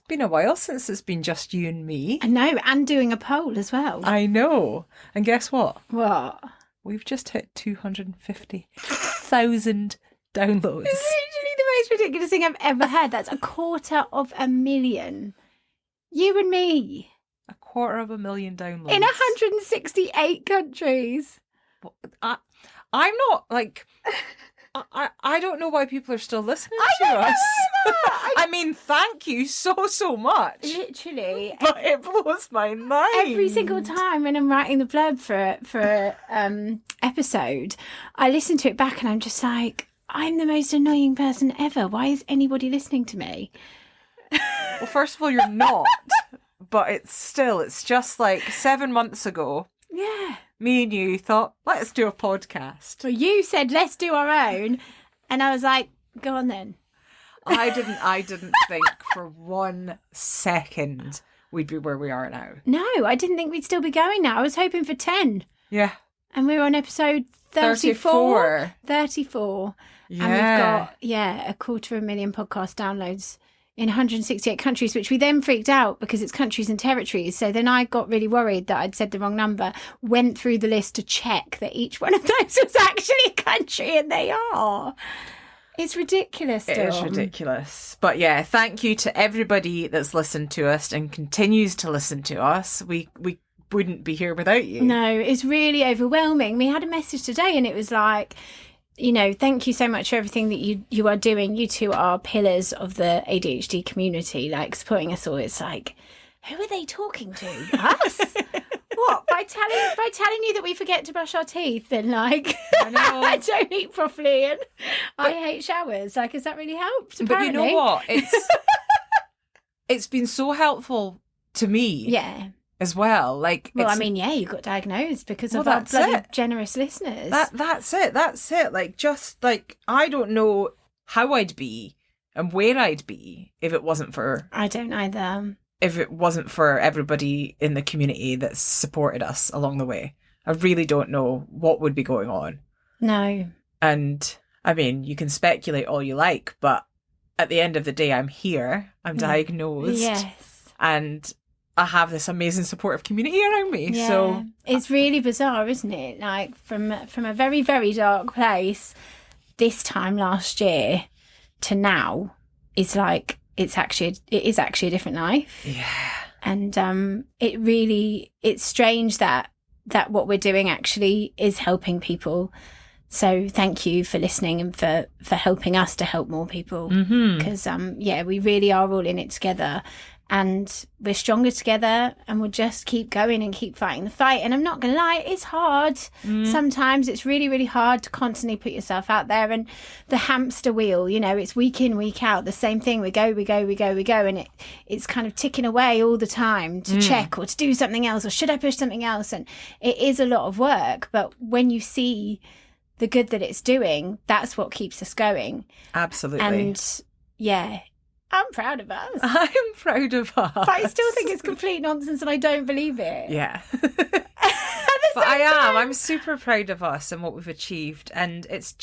been a while since it's been just you and me. I know, and doing a poll as well. I know. And guess what? What? We've just hit 250,000 downloads. It's literally the most ridiculous thing I've ever heard. That's 250,000. You and me. 250,000 downloads. In 168 countries. I'm not like... I don't know why people are still listening to us. I mean, thank you so much. Literally. But it blows my mind. Every single time when I'm writing the blurb for episode, I listen to it back and I'm just like, I'm the most annoying person ever. Why is anybody listening to me? Well, first of all, you're not. But it's just like 7 months ago. Yeah. Me and you thought, let's do a podcast. Well, you said, let's do our own. And I was like, go on then. I didn't think for 1 second we'd be where we are now. No, I didn't think we'd still be going now. I was hoping for 10. Yeah. And we're on episode 34. 34. Yeah. And we've got, 250,000 podcast downloads in 168 countries, which we then freaked out because it's countries and territories. So then I got really worried that I'd said the wrong number, went through the list to check that each one of those was actually a country, and they are. It's ridiculous, Dawn. It is ridiculous. But yeah, thank you to everybody that's listened to us and continues to listen to us. We wouldn't be here without you. No, it's really overwhelming. We had a message today and it was like, you know, thank you so much for everything that you are doing. You two are pillars of the ADHD community, like supporting us all. It's like, who are they talking to? Us? What? By telling you that we forget to brush our teeth and like I don't eat properly and I hate showers. Like, has that really helped? Apparently. But you know what? It's been so helpful to me. Yeah. As well, like. Well, I mean, yeah, you got diagnosed because of our bloody generous listeners. That's it. Like, just like, I don't know how I'd be and where I'd be if it wasn't for. I don't either. If it wasn't for everybody in the community that supported us along the way. I really don't know what would be going on. No. And I mean, you can speculate all you like, but at the end of the day, I'm here. I'm diagnosed. Yes. And I have this amazing supportive community around me. Yeah. So it's really bizarre, isn't it? Like from a very, very dark place this time last year to now is like it is actually a different life. Yeah. And it's strange that what we're doing actually is helping people. So thank you for listening and for helping us to help more people. Because we really are all in it together. And we're stronger together and we'll just keep going and keep fighting the fight. And I'm not going to lie, it's hard. Sometimes it's really, really hard to constantly put yourself out there. And the hamster wheel, you know, it's week in, week out, the same thing. We go. And it's kind of ticking away all the time to check or to do something else or should I push something else? And it is a lot of work. But when you see the good that it's doing, that's what keeps us going. Absolutely. And yeah. I'm proud of us. I'm proud of us. But I still think it's complete nonsense and I don't believe it. Yeah. But I am. I'm super proud of us and what we've achieved. And it's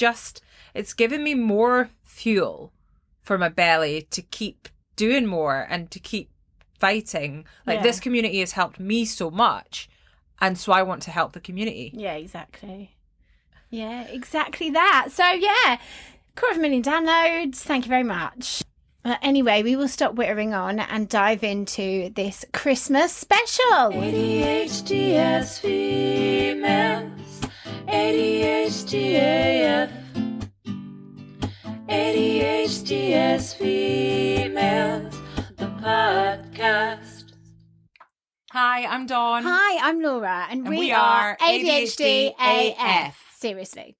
given me more fuel for my belly to keep doing more and to keep fighting. Like this community has helped me so much. And so I want to help the community. Yeah, exactly. Yeah, exactly that. So yeah, 250,000 downloads. Thank you very much. Anyway, we will stop whittering on and dive into this Christmas special. ADHD as females, ADHD AF. ADHD as females, the podcast. Hi, I'm Dawn. Hi, I'm Laura, and we are ADHD AF. Seriously.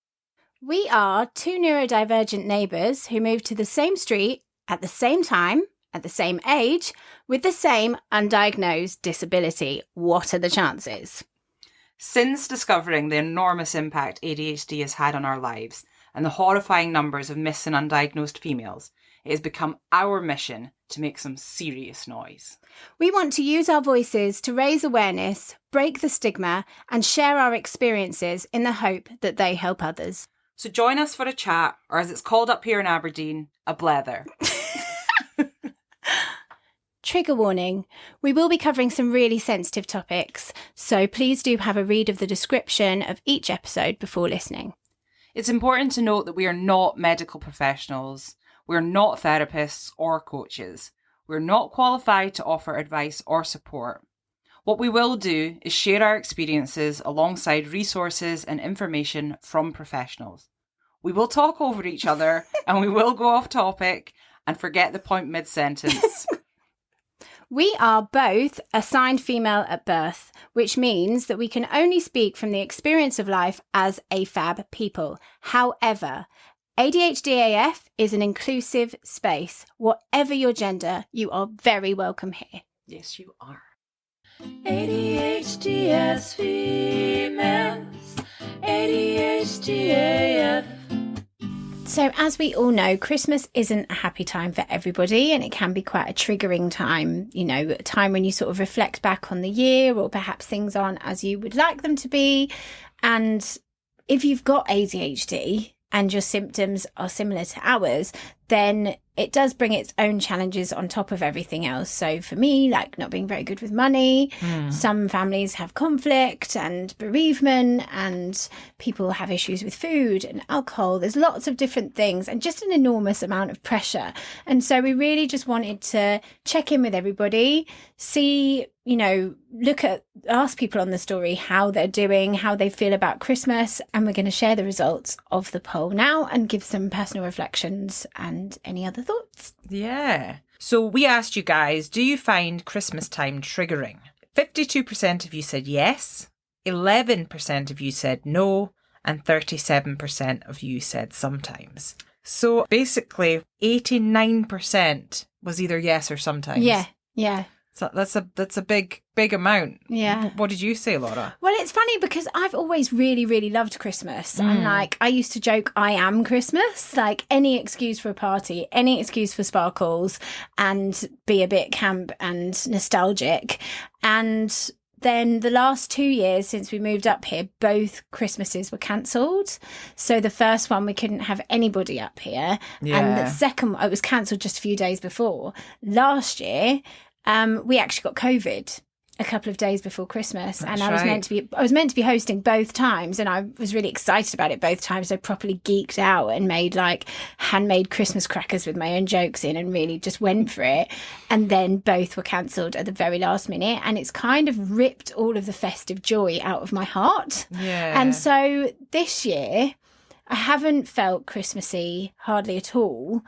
We are two neurodivergent neighbours who moved to the same street at the same time, at the same age, with the same undiagnosed disability. What are the chances? Since discovering the enormous impact ADHD has had on our lives and the horrifying numbers of missing undiagnosed females, it has become our mission to make some serious noise. We want to use our voices to raise awareness, break the stigma, and share our experiences in the hope that they help others. So join us for a chat, or as it's called up here in Aberdeen, a blether. Trigger warning. We will be covering some really sensitive topics, so please do have a read of the description of each episode before listening. It's important to note that we are not medical professionals. We're not therapists or coaches. We're not qualified to offer advice or support. What we will do is share our experiences alongside resources and information from professionals. We will talk over each other and we will go off topic and forget the point mid-sentence. We are both assigned female at birth, which means that we can only speak from the experience of life as AFAB people. However, ADHD AF is an inclusive space. Whatever your gender, you are very welcome here. Yes, you are. ADHD as females, ADHD AF. So as we all know, Christmas isn't a happy time for everybody, and it can be quite a triggering time, you know, a time when you sort of reflect back on the year, or perhaps things aren't as you would like them to be. And if you've got ADHD and your symptoms are similar to ours, then it does bring its own challenges on top of everything else. So for me, like not being very good with money, some families have conflict and bereavement, and people have issues with food and alcohol. There's lots of different things and just an enormous amount of pressure. And so we really just wanted to check in with everybody, see, you know, ask people on the story how they're doing, how they feel about Christmas. And we're going to share the results of the poll now and give some personal reflections and any other thoughts. Yeah. So we asked you guys, do you find Christmas time triggering? 52% of you said yes, 11% of you said no, and 37% of you said sometimes. So basically 89% was either yes or sometimes. Yeah. So that's a big amount. Yeah. What did you say, Laura? Well, it's funny because I've always really, really loved Christmas. And like, I used to joke, I am Christmas. Like, any excuse for a party, any excuse for sparkles, and be a bit camp and nostalgic. And then the last 2 years since we moved up here, both Christmases were cancelled. So the first one, we couldn't have anybody up here. Yeah. And the second, it was cancelled just a few days before. Last year, we actually got COVID a couple of days before Christmas. That's and I was meant to be hosting both times, and I was really excited about it both times. I properly geeked out and made like handmade Christmas crackers with my own jokes in and really just went for it. And then both were cancelled at the very last minute, and it's kind of ripped all of the festive joy out of my heart. Yeah. And so this year I haven't felt Christmassy hardly at all.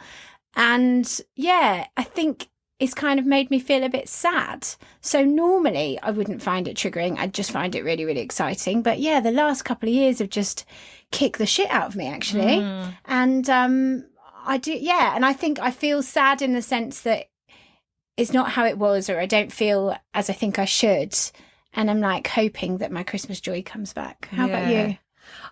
And yeah, I think it's kind of made me feel a bit sad. So normally I wouldn't find it triggering. I'd just find it really, really exciting. But yeah, the last couple of years have just kicked the shit out of me, actually. And I do, yeah. And I think I feel sad in the sense that it's not how it was, or I don't feel as I think I should. And I'm like hoping that my Christmas joy comes back. How about you?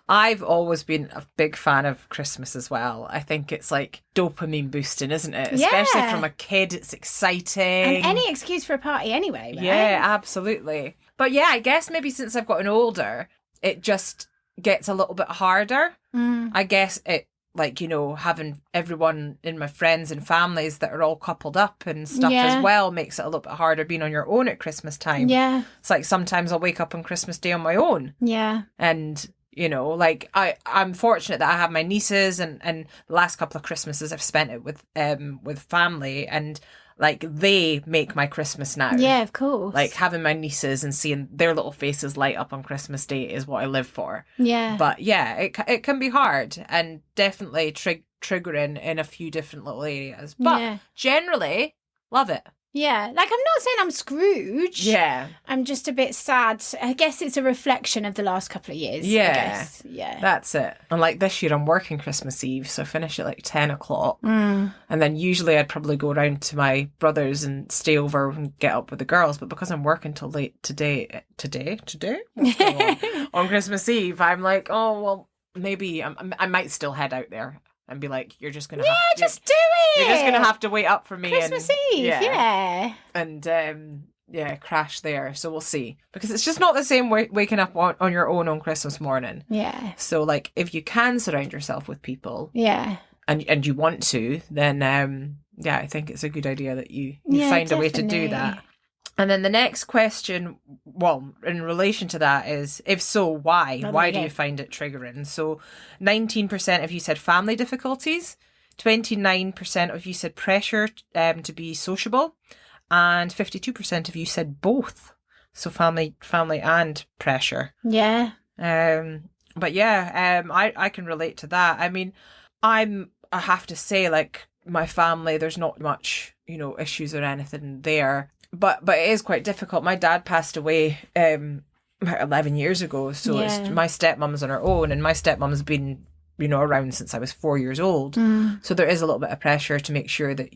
I've always been a big fan of Christmas as well. I think it's like dopamine boosting, isn't it? Especially from a kid, it's exciting. And any excuse for a party anyway, right? Yeah, absolutely. But yeah, I guess maybe since I've gotten older, it just gets a little bit harder. I guess it, like, you know, having everyone in my friends and families that are all coupled up and stuff as well makes it a little bit harder being on your own at Christmas time. Yeah. It's like sometimes I'll wake up on Christmas Day on my own. Yeah. And you know, like I'm fortunate that I have my nieces, and the last couple of Christmases I've spent it with family, and like they make my Christmas now. Yeah, of course. Like having my nieces and seeing their little faces light up on Christmas Day is what I live for. Yeah. But yeah, it can be hard and definitely triggering in a few different little areas. But generally, love it. Yeah, like I'm not saying I'm Scrooge. Yeah. I'm just a bit sad. I guess it's a reflection of the last couple of years. Yeah. I guess. Yeah. That's it. And like this year I'm working Christmas Eve, so I finish at like 10 o'clock. And then usually I'd probably go around to my brother's and stay over and get up with the girls. But because I'm working till late today? What's going on Christmas Eve, I'm like, oh, well, maybe I might still head out there and be like, you're just going to just do it. You're just going to have to wait up for me. Christmas Eve, yeah. And crash there. So we'll see. Because it's just not the same waking up on your own on Christmas morning. Yeah. So like if you can surround yourself with people. Yeah. and you want to, then I think it's a good idea that you find a way to do that. And then the next question, well, in relation to that is, if so, why? Why do you find it triggering? So 19% of you said family difficulties, 29% of you said pressure to be sociable, and 52% of you said both. So family and pressure. Yeah. But yeah, I can relate to that. I mean, I have to say, like, my family, there's not much, issues or anything there. But it is quite difficult. My dad passed away about 11 years ago. So it's, my stepmom's on her own, and my stepmom's been, around since I was 4 years old. So there is a little bit of pressure to make sure that,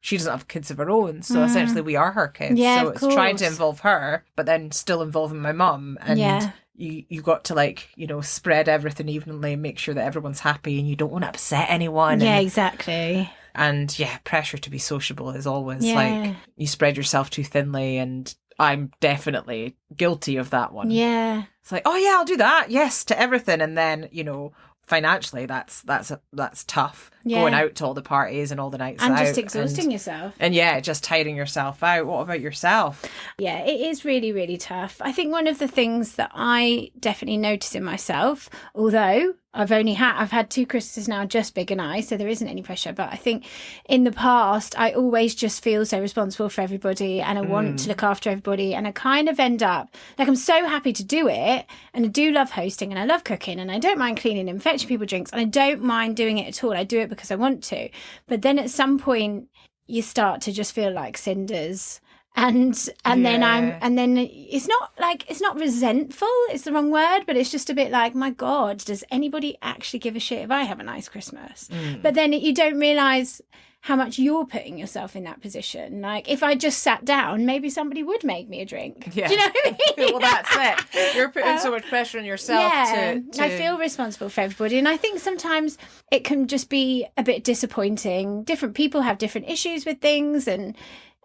she doesn't have kids of her own. So essentially we are her kids. Yeah, so it's trying to involve her, but then still involving my mum. And you got to, like, spread everything evenly and make sure that everyone's happy, and you don't want to upset anyone. Yeah, exactly. And pressure to be sociable is always like, you spread yourself too thinly, and I'm definitely guilty of that one. Yeah. It's like, oh yeah, I'll do that. Yes, to everything. And then, financially that's tough. Going out to all the parties and all the nights out. And just exhausting yourself. And just tiring yourself out. What about yourself? Yeah, it is really, really tough. I think one of the things that I definitely notice in myself, although I've had 2 Christmases now, just Big and I, so there isn't any pressure. But I think in the past, I always just feel so responsible for everybody, and I want to look after everybody. And I kind of end up, like, I'm so happy to do it, and I do love hosting, and I love cooking, and I don't mind cleaning and fetching people drinks, and I don't mind doing it at all. I do it because I want to. But then at some point, you start to just feel like cinders. And then it's not resentful, it's the wrong word, but it's just a bit like, my God, does anybody actually give a shit if I have a nice Christmas? But then you don't realise how much you're putting yourself in that position. Like, if I just sat down, maybe somebody would make me a drink. Yeah. Do you know what I mean? Well, that's it. You're putting so much pressure on yourself to... I feel responsible for everybody. And I think sometimes it can just be a bit disappointing. Different people have different issues with things, and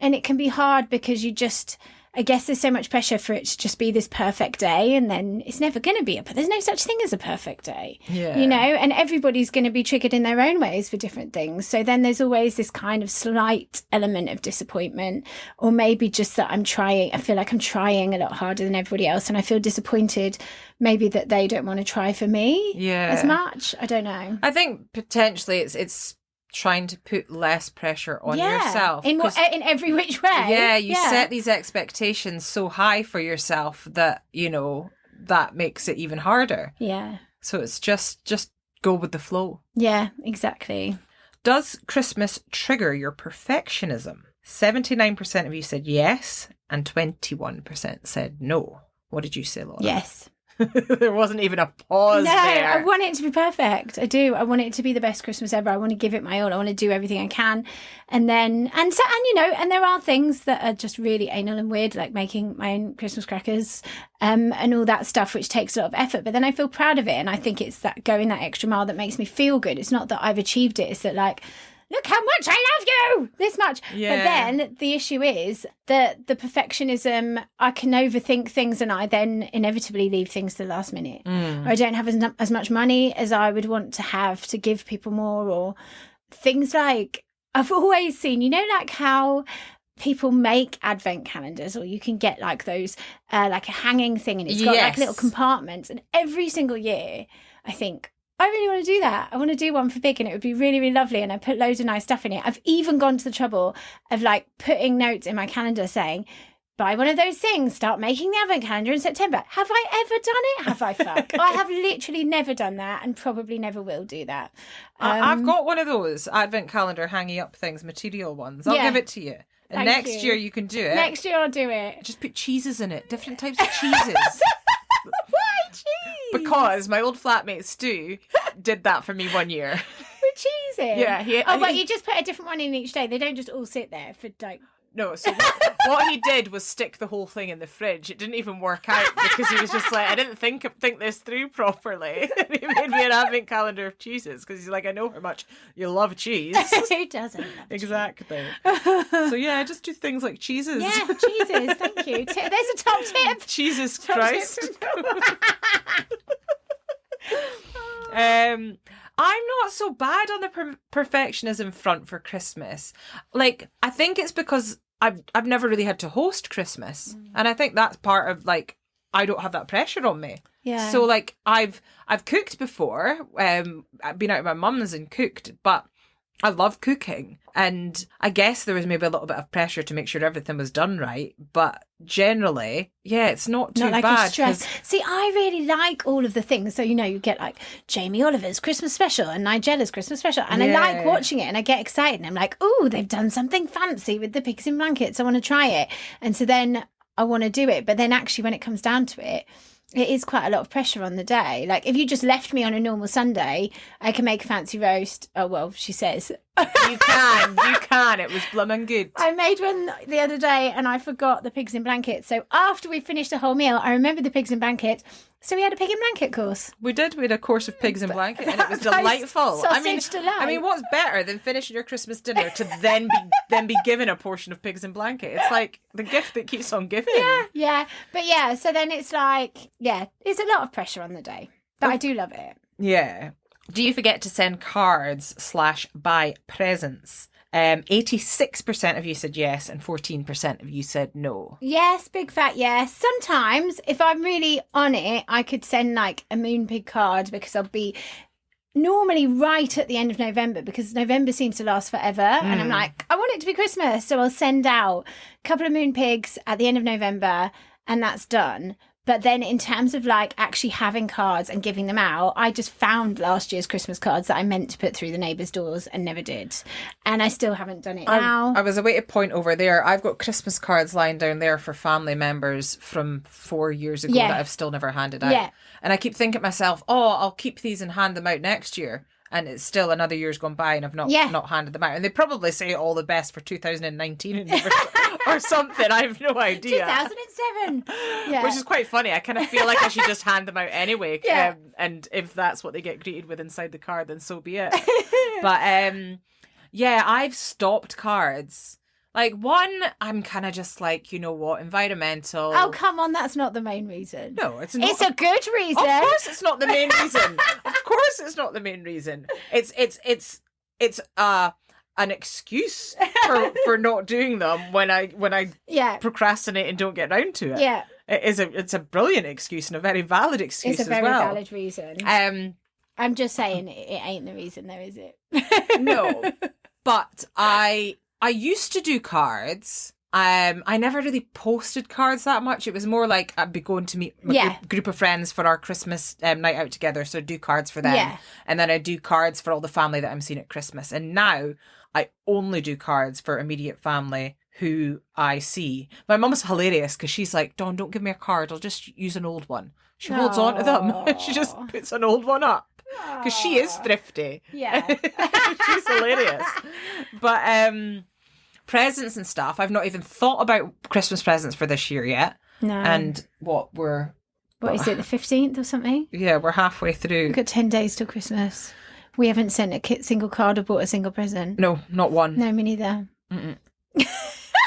it can be hard because you just, I guess there's so much pressure for it to just be this perfect day, and then it's never going to be but there's no such thing as a perfect day, and everybody's going to be triggered in their own ways for different things. So then there's always this kind of slight element of disappointment, or maybe just that I feel like I'm trying a lot harder than everybody else, and I feel disappointed maybe that they don't want to try for me as much. I don't know. I think potentially it's trying to put less pressure on yourself in every which way. You set these expectations so high for yourself that that makes it even harder. So it's just go with the flow. Exactly. Does Christmas trigger your perfectionism? 79% of you said yes, and 21% said no. What did you say, Laura? Yes. There wasn't even a pause there. No, I want it to be perfect. I do. I want it to be the best Christmas ever. I want to give it my all. I want to do everything I can. And then, and there are things that are just really anal and weird, like making my own Christmas crackers, and all that stuff, which takes a lot of effort. But then I feel proud of it. And I think it's that going that extra mile that makes me feel good. It's not that I've achieved it. It's that, like, look how much I love you, this much. But then the issue is that the perfectionism, I can overthink things, and I then inevitably leave things to the last minute. Or I don't have as much money as I would want to have to give people more, or things like, I've always seen, like how people make advent calendars, or you can get like those, like a hanging thing, and it's got like little compartments, and every single year I think, I really want to do that. I want to do one for Big, and it would be really, really lovely. And I put loads of nice stuff in it. I've even gone to the trouble of, like, putting notes in my calendar saying, buy one of those things, start making the advent calendar in September. Have I ever done it? Have I fuck? I have literally never done that, and probably never will do that. I've got one of those advent calendar hanging up things, material ones. I'll give it to you. And next year you can do it. Next year I'll do it. Just put cheeses in it, different types of cheeses. Why cheese? Because my old flatmate Stu did that for me one year. With cheese in? Yeah. But you just put a different one in each day. They don't just all sit there for, like... No, so what he did was stick the whole thing in the fridge. It didn't even work out because he was just like, I didn't think this through properly. He made me an advent calendar of cheeses because he's like, I know how much you love cheese. Who doesn't love exactly. So yeah, just do things like cheeses. Yeah, cheeses. Thank you. There's a top tip. Jesus Christ. I'm not so bad on the perfectionism front for Christmas. Like, I think it's because I've never really had to host Christmas, and I think that's part of like I don't have that pressure on me. Yeah. So like I've cooked before. I've been out at my mum's and cooked, but I love cooking, and I guess there was maybe a little bit of pressure to make sure everything was done right. But generally, yeah, it's not too Not like bad. a stress. See, I really like all of the things. So, you know, you get like Jamie Oliver's Christmas special and Nigella's Christmas special. And I like watching it and I get excited. And I'm like, oh, they've done something fancy with the pigs in blankets. I want to try it. And so then I want to do it. But then actually when it comes down to it, it is quite a lot of pressure on the day. Like, if you just left me on a normal Sunday, I can make a fancy roast. Oh, well, she says. You can. It was bloomin' good. I made one the other day and I forgot the pigs in blankets. So after we finished the whole meal, I remembered the pigs in blankets. So we had a pig in blanket course. We did. We had a course of pigs in blanket, and it was delightful. Sausage delight. I mean, what's better than finishing your Christmas dinner to then be given a portion of pigs in blanket? It's like the gift that keeps on giving. Yeah. But yeah, so then it's like, yeah, it's a lot of pressure on the day. But I do love it. Yeah. Do you forget to send cards / buy presents? 86% of you said yes, and 14% of you said no. Yes, big fat yes. Sometimes, if I'm really on it, I could send like a Moonpig card because I'll be normally right at the end of November because November seems to last forever. And I'm like, I want it to be Christmas. So I'll send out a couple of Moonpigs at the end of November and that's done. But then in terms of like actually having cards and giving them out, I just found last year's Christmas cards that I meant to put through the neighbours' doors and never did. And I still haven't done it now. I was away to point over there. I've got Christmas cards lying down there for family members from 4 years ago that I've still never handed out. Yeah. And I keep thinking to myself, oh, I'll keep these and hand them out next year. And it's still another year's gone by and I've not handed them out. And they probably say all the best for 2019 and or something. I have no idea. 2007. Yeah. Which is quite funny. I kind of feel like I should just hand them out anyway. Yeah. And if that's what they get greeted with inside the card, then so be it. But yeah, I've stopped cards. Like, one, I'm kind of just like, you know what, environmental. Oh, come on, that's not the main reason. No, it's not. It's a good reason. Of course it's not the main reason. Of course it's not the main reason. It's an excuse for not doing them when I procrastinate and don't get round to it. Yeah. It's a brilliant excuse and a very valid excuse as well. It's a very valid reason. I'm just saying it ain't the reason though, is it? No. But I used to do cards. I never really posted cards that much. It was more like I'd be going to meet my group of friends for our Christmas night out together. So I'd do cards for them. Yeah. And then I'd do cards for all the family that I'm seeing at Christmas. And now I only do cards for immediate family who I see. My mum's hilarious because she's like, Dawn, don't give me a card. I'll just use an old one. She holds on to them. She just puts an old one up. Because she is thrifty. Yeah. She's hilarious. But presents and stuff, I've not even thought about Christmas presents for this year yet. No. And what is it, the 15th or something? Yeah, we're halfway through. We've got 10 days till Christmas. We haven't sent a single card or bought a single present. No, not one. No, me neither. And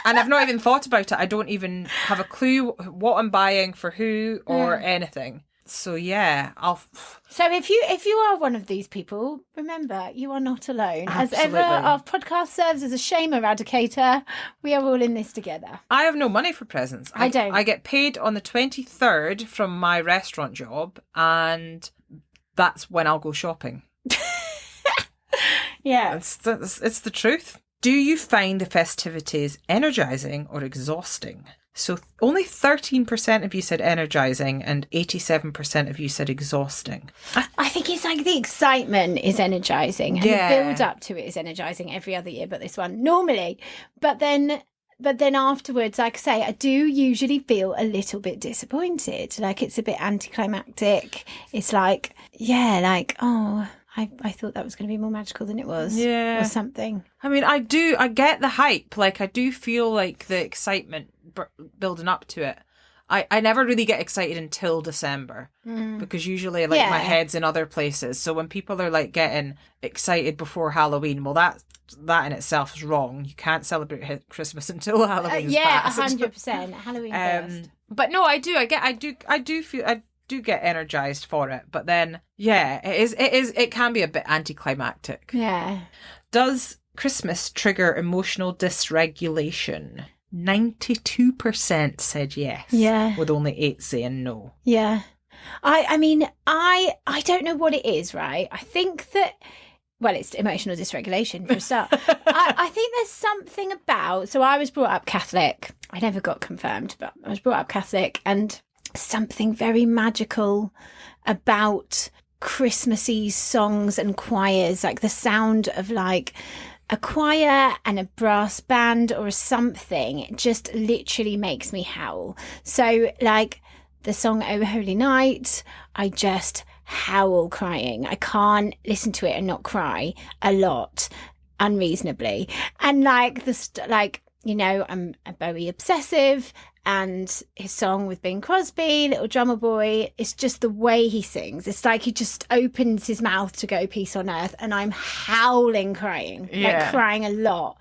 I've not even thought about it. I don't even have a clue what I'm buying for who or anything. So yeah, So if you are one of these people, remember you are not alone. Absolutely. As ever, our podcast serves as a shame eradicator. We are all in this together. I have no money for presents. I don't. I get paid on the 23rd from my restaurant job, and that's when I'll go shopping. Yeah, it's the truth. Do you find the festivities energizing or exhausting? So only 13% of you said energizing and 87% of you said exhausting. I think it's like the excitement is energizing and the build up to it is energizing every other year, but this one normally. But then afterwards, like I say, I do usually feel a little bit disappointed. Like it's a bit anticlimactic. It's like, I thought that was going to be more magical than it was. Yeah. Or something. I mean, I get the hype. Like I do feel like the excitement building up to it. I never really get excited until December because usually my head's in other places. So when people are like getting excited before Halloween, well, that in itself is wrong. You can't celebrate Christmas until Halloween is past. 100%. Halloween first. But no, I do. I do feel. do get energized for it, but then it can be a bit anticlimactic. Yeah. Does Christmas trigger emotional dysregulation? 92% said yes. Yeah. With only 8 saying no. Yeah. I mean, I don't know what it is, right? I think that, well, it's emotional dysregulation for a start. I think there's something about, so I was brought up Catholic. I never got confirmed, but I was brought up Catholic, and something very magical about Christmassy songs and choirs, like the sound of like a choir and a brass band or something, it just literally makes me howl. So like the song Oh Holy Night, I just howl crying. I can't listen to it and not cry a lot, unreasonably. And like I'm a Bowie obsessive, and his song with Bing Crosby, Little Drummer Boy, it's just the way he sings. It's like he just opens his mouth to go peace on earth, and I'm howling crying, like crying a lot.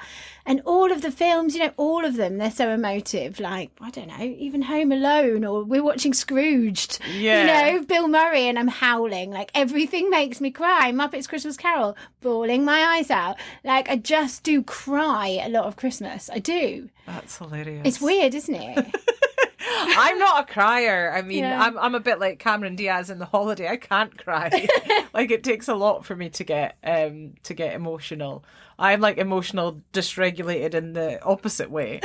And all of the films, all of them, they're so emotive. Like, I don't know, even Home Alone, or we're watching Scrooged, Bill Murray, and I'm howling. Like, everything makes me cry. Muppets Christmas Carol, bawling my eyes out. Like, I just do cry a lot of Christmas. I do. That's hilarious. It's weird, isn't it? I'm not a crier. I mean, I'm a bit like Cameron Diaz in The Holiday. I can't cry. Like, it takes a lot for me to get emotional. I'm like emotional dysregulated in the opposite way.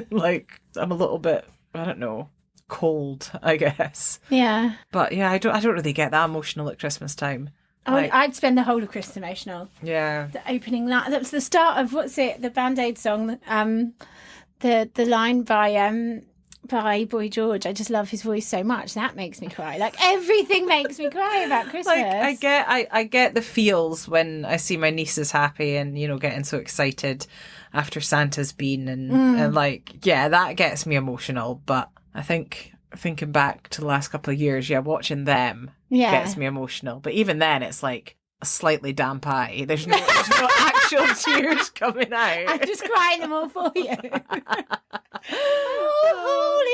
Like, I'm a little bit, I don't know, cold, I guess. Yeah. But yeah, I don't really get that emotional at Christmas time. Oh, I'd spend the whole of Christmas emotional. Yeah. The opening line, that was the start of, the Band-Aid song, the line by Boy George. I just love his voice so much. That makes me cry. Like, everything makes me cry about Christmas. Like, I get the feels when I see my nieces happy and, getting so excited after Santa's been and like, yeah, that gets me emotional. But I think thinking back to the last couple of years, watching them gets me emotional. But even then, it's like a slightly damp eye. There's no actual tears coming out. I'm just crying them all for you. Oh,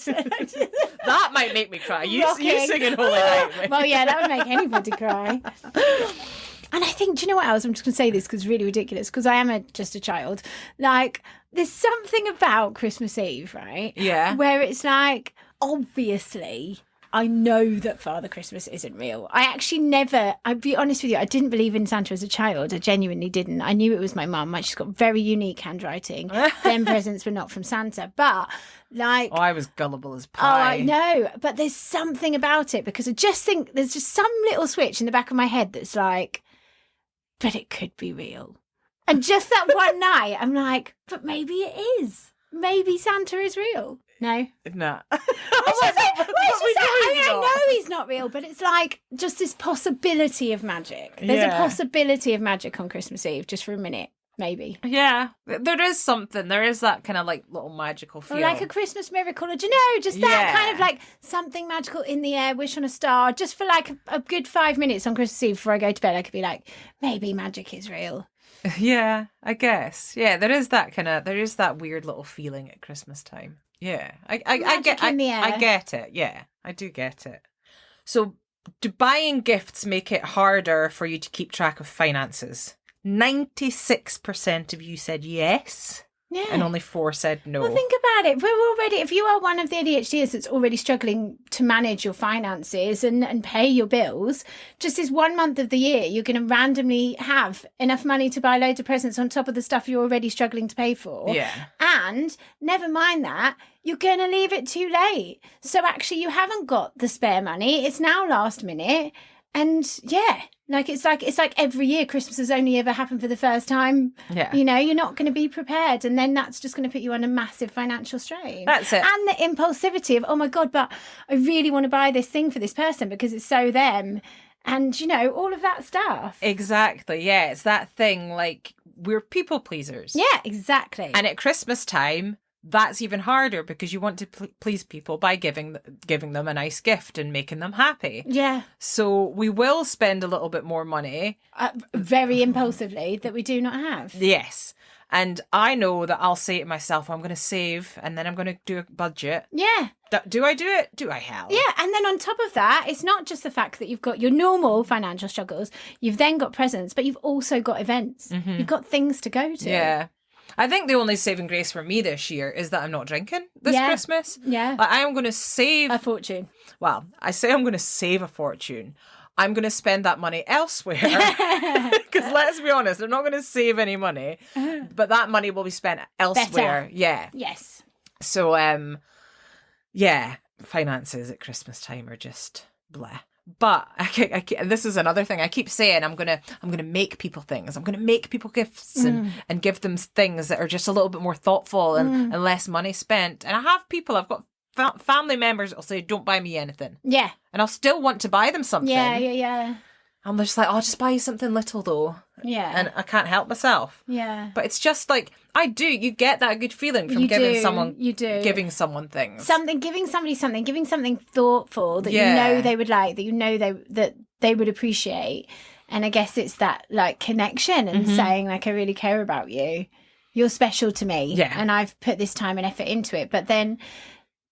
Holy Night. That might make me cry. You singing Holy Night. Well, yeah, that would make anybody cry. And I think, do you know what else? I'm just going to say this because it's really ridiculous, because I am just a child. Like, there's something about Christmas Eve, right? Yeah. Where it's like, obviously, I know that Father Christmas isn't real. I actually I'd be honest with you, I didn't believe in Santa as a child. I genuinely didn't. I knew it was my mum. She's got very unique handwriting. Them presents were not from Santa. But like... Oh, I was gullible as pie. Oh, I know. But there's something about it, because I just think there's just some little switch in the back of my head that's like, but it could be real. And just that one night, I'm like, but maybe it is. Maybe Santa is real. No? No. I know he's not real, but it's like just this possibility of magic. There's a possibility of magic on Christmas Eve, just for a minute, maybe. Yeah. There is something. There is that kind of like little magical feel. Or like a Christmas miracle, or do you know, just that kind of like something magical in the air, wish on a star, just for like a good 5 minutes on Christmas Eve before I go to bed. I could be like, maybe magic is real. Yeah, I guess. Yeah, there is that weird little feeling at Christmas time. Yeah, I get it. Yeah, I do get it. So, do buying gifts make it harder for you to keep track of finances? 96% of you said yes. Yeah. And only 4 said no. Well, think about it. If you are one of the ADHDers that's already struggling to manage your finances and pay your bills, just this 1 month of the year, you're going to randomly have enough money to buy loads of presents on top of the stuff you're already struggling to pay for. Yeah. And never mind that, you're going to leave it too late. So actually, you haven't got the spare money. It's now last minute. And it's like every year Christmas has only ever happened for the first time. Yeah. You're not going to be prepared, and then that's just going to put you on a massive financial strain. That's it. And the impulsivity of, oh my God, but I really want to buy this thing for this person because it's so them. And, all of that stuff. Exactly. Yeah. It's that thing, like, we're people pleasers. Yeah, exactly. And at Christmas time, that's even harder because you want to please people by giving them a nice gift and making them happy. Yeah. So we will spend a little bit more money. Very impulsively, that we do not have. Yes. And I know that I'll say to myself, I'm going to save and then I'm going to do a budget. Yeah. Do I do it? Do I hell? Yeah, and then on top of that, it's not just the fact that you've got your normal financial struggles, you've then got presents, but you've also got events. You've got things to go to. Yeah. I think the only saving grace for me this year is that I'm not drinking this Christmas. Yeah. Like, I am going to save A fortune. Well, I say I'm going to save a fortune. I'm going to spend that money elsewhere. Because let's be honest, I'm not going to save any money, but that money will be spent elsewhere. Better. Yeah. Yes. So, yeah, finances at Christmas time are just blah. But this is another thing I keep saying. I'm gonna make people things. I'm gonna make people gifts and give them things that are just a little bit more thoughtful and less money spent. And I have people. I've got family members that'll say, "Don't buy me anything." Yeah. And I'll still want to buy them something. Yeah. I'm just like, I'll just buy you something little though. Yeah. And I can't help myself. Yeah. But it's just like, you get that good feeling from giving someone things. Giving somebody something, giving something thoughtful that you know they would like, that you know that they would appreciate. And I guess it's that like connection and saying like, I really care about you. You're special to me. Yeah. And I've put this time and effort into it. But then,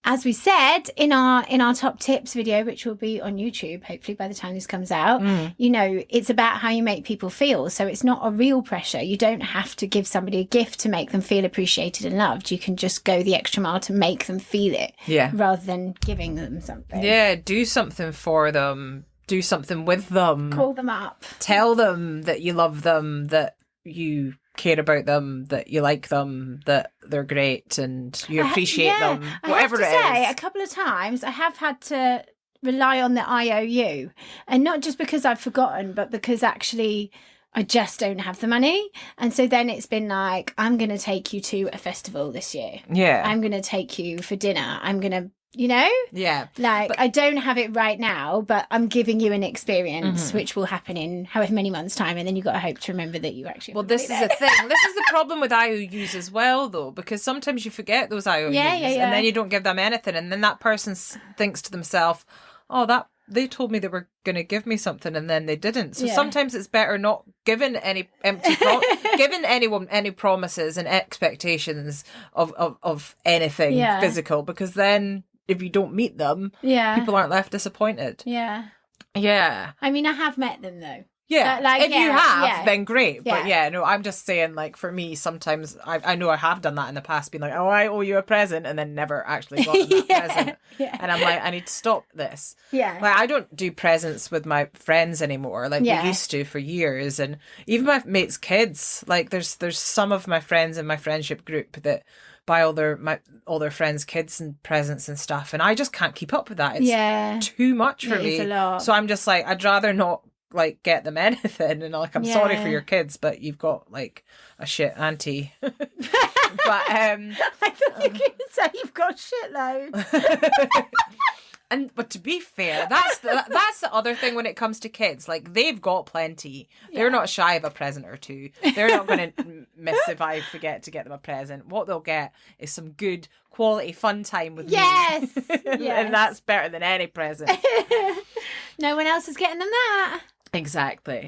as we said in our top tips video, which will be on YouTube, hopefully by the time this comes out, you know, it's about how you make people feel. So it's not a real pressure. You don't have to give somebody a gift to make them feel appreciated and loved. You can just go the extra mile to make them feel it. Yeah. Rather than giving them something. Yeah, do something for them. Do something with them. Call them up. Tell them that you love them, that you care about them, that you like them, that they're great and you appreciate them, whatever it is. I have to say, a couple of times I have had to rely on the IOU, and not just because I've forgotten, but because actually I just don't have the money. And so then it's been like, I'm going to take you to a festival this year. Yeah. I'm going to take you for dinner. I'm going to, you know? Yeah. Like, I don't have it right now, but I'm giving you an experience which will happen in however many months' time. And then you've got to hope to remember that you actually... Well, this is a thing. This is the problem with IOUs as well, though, because sometimes you forget those IOUs and then you don't give them anything. And then that person thinks to themselves, oh, they told me they were going to give me something and then they didn't. So sometimes it's better not giving any giving anyone any promises and expectations of anything physical, because then if you don't meet them, people aren't left disappointed. Yeah. Yeah. I mean, I have met them though. Yeah, like, if you have, then great. But no, I'm just saying, like, for me, sometimes I know I have done that in the past, being like, oh, I owe you a present, and then never actually gotten that present. Yeah. And I'm like, I need to stop this. Yeah. Like, I don't do presents with my friends anymore, like we used to for years. And even my mates' kids, like, there's some of my friends in my friendship group that buy all their friends' kids and presents and stuff, and I just can't keep up with that. It's too much for me. It's a lot. So I'm just like, I'd rather not like get them anything, and like, I'm sorry for your kids, but you've got like a shit auntie. But I thought you were going to say you've got shitloads. But to be fair, that's the other thing when it comes to kids. Like, they've got plenty. They're not shy of a present or two. They're not going to miss if I forget to get them a present. What they'll get is some good quality fun time with me. Yes. And that's better than any present. No one else is getting them that. Exactly.